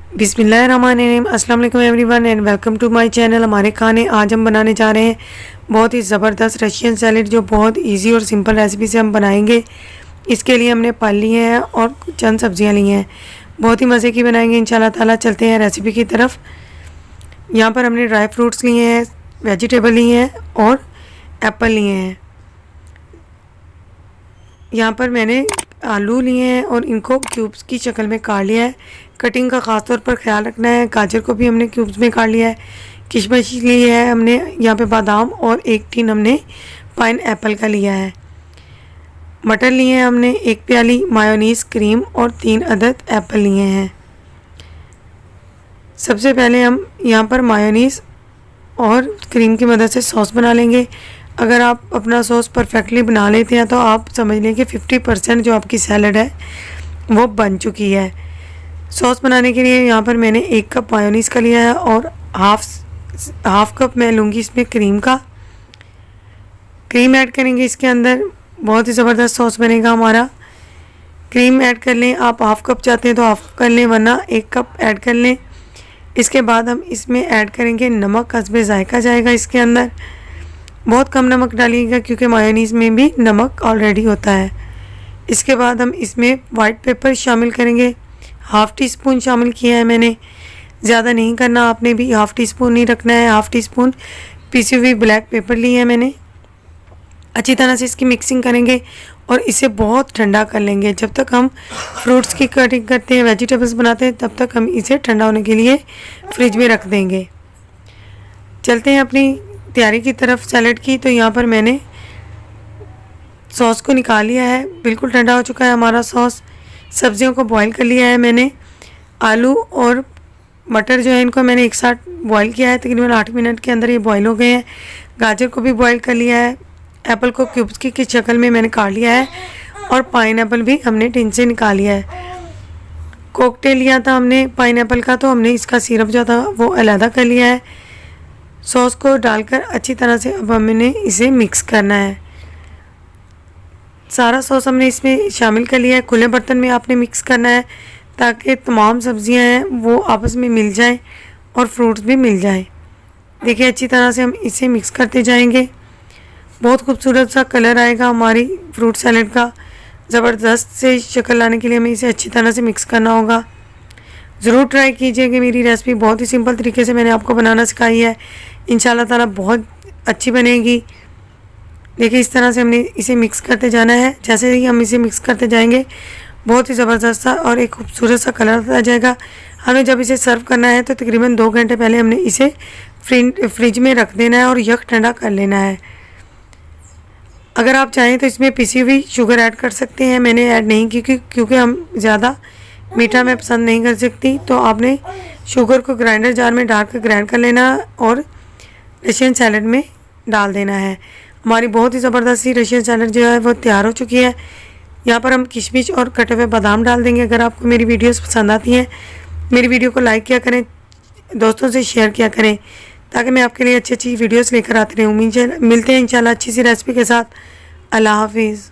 बिस्मिल्लाहिर्रहमानिर्रहीम। अस्सलाम वालेकुम everyone and welcome to my channel. हमारे खाने आज हम बनाने जा रहे हैं बहुत ही ज़बरदस्त रशियन सैलेड, जो बहुत इजी और सिंपल रेसिपी से हम बनाएंगे। इसके लिए हमने फल लिए हैं और चंद सब्जियां ली हैं, बहुत ही मज़े की बनाएंगे इंशाल्लाह ताला। चलते हैं रेसिपी की तरफ। यहाँ पर हमने ड्राई फ्रूट्स लिए हैं, वेजिटेबल लिए हैं और एप्पल लिए हैं। यहाँ पर मैंने आलू लिए हैं और इनको क्यूब्स की शक्ल में काट लिया है। कटिंग का ख़ास तौर पर ख्याल रखना है। गाजर को भी हमने क्यूब्स में काट लिया है। किशमिश ली है हमने, यहाँ पे बादाम, और एक टीन हमने पाइन एप्पल का लिया है। मटर लिए हैं हमने, एक प्याली मायोनीज़ क्रीम और 3 अदद एप्पल लिए हैं। सबसे पहले हम यहाँ पर मायोनीज़ और क्रीम की मदद से सॉस बना लेंगे। अगर आप अपना सॉस परफेक्टली बना लेते हैं तो आप समझ लें कि 50% जो आपकी सैलड है वो बन चुकी है। सॉस बनाने के लिए यहाँ पर मैंने 1 कप मायोनीज़ का लिया है और हाफ कप मैं लूँगी इसमें क्रीम का। क्रीम ऐड करेंगे इसके अंदर, बहुत ही ज़बरदस्त सॉस बनेगा हमारा। क्रीम ऐड कर लें, आप हाफ कप चाहते हैं तो हाफ कर लें, वरना 1 कप ऐड कर लें। इसके बाद हम इसमें ऐड करेंगे नमक, हस्बे जायका जाएगा इसके अंदर। बहुत कम नमक डालिएगा क्योंकि मायोनीज़ में भी नमक ऑलरेडी होता है। इसके बाद हम इसमें वाइट पेपर शामिल करेंगे, हाफ़ टी स्पून शामिल किया है मैंने, ज़्यादा नहीं करना आपने भी, हाफ़ टी स्पून नहीं रखना है। हाफ़ टी स्पून पीसी हुई ब्लैक पेपर ली है मैंने। अच्छी तरह से इसकी मिक्सिंग करेंगे और इसे बहुत ठंडा कर लेंगे। जब तक हम फ्रूट्स की कटिंग करते हैं, वेजिटेबल्स बनाते हैं, तब तक हम इसे ठंडा होने के लिए फ्रिज में रख देंगे। चलते हैं अपनी तैयारी की तरफ सैलेड की। तो यहाँ पर मैंने सॉस को निकाल लिया है, बिल्कुल ठंडा हो चुका है हमारा सॉस। सब्जियों को बॉईल कर लिया है मैंने। आलू और मटर जो है इनको मैंने एक साथ बॉईल किया है, तकरीबन 8 मिनट के अंदर ये बॉईल हो गए हैं। गाजर को भी बॉईल कर लिया है। एप्पल को क्यूब्स की शक्ल में मैंने काट लिया है और पाइन एप्पल भी हमने टिन से निकाल लिया है। कॉकटेल लिया था हमने पाइन एप्पल का, तो हमने इसका सिरप जो था वो अलहदा कर लिया है। सॉस को डालकर अच्छी तरह से अब हमने इसे मिक्स करना है। सारा सॉस हमने इसमें शामिल कर लिया है। खुले बर्तन में आपने मिक्स करना है ताकि तमाम सब्जियां हैं वो आपस में मिल जाएं और फ्रूट्स भी मिल जाएं। देखिए अच्छी तरह से हम इसे मिक्स करते जाएंगे। बहुत खूबसूरत सा कलर आएगा हमारी फ्रूट सैलेड का। ज़बरदस्त से शक्ल लाने के लिए हमें इसे अच्छी तरह से मिक्स करना होगा। ज़रूर ट्राई कीजिएगा। मेरी रेसिपी बहुत ही सिंपल तरीके से मैंने आपको बनाना सिखाई है, इंशाल्लाह ताला बहुत अच्छी बनेगी। देखिए इस तरह से हमने इसे मिक्स करते जाना है। जैसे ही हम इसे मिक्स करते जाएंगे बहुत ही ज़बरदस्त सा और एक खूबसूरत सा कलर आ जाएगा। हमें जब इसे सर्व करना है तो तकरीबन 2 घंटे पहले हमने इसे फ्रिज में रख देना है और यक ठंडा कर लेना है। अगर आप चाहें तो इसमें पिसी हुई शुगर ऐड कर सकते हैं, मैंने ऐड नहीं की क्योंकि हम ज़्यादा मीठा मैं पसंद नहीं कर सकती। तो आपने शुगर को ग्राइंडर जार में डालकर ग्राइंड कर लेना और रशियन सैलेड में डाल देना है। हमारी बहुत ही ज़बरदस्त सी रशियन सैलेड जो है वो तैयार हो चुकी है। यहाँ पर हम किशमिश और कटे हुए बादाम डाल देंगे। अगर आपको मेरी वीडियोस पसंद आती हैं, मेरी वीडियो को लाइक किया करें, दोस्तों से शेयर किया करें, ताकि मैं आपके लिए अच्छी अच्छी वीडियोस लेकर आती रहूँ। मिलते हैं इंशाल्लाह अच्छी सी रेसिपी के साथ। अल्लाह हाफिज़।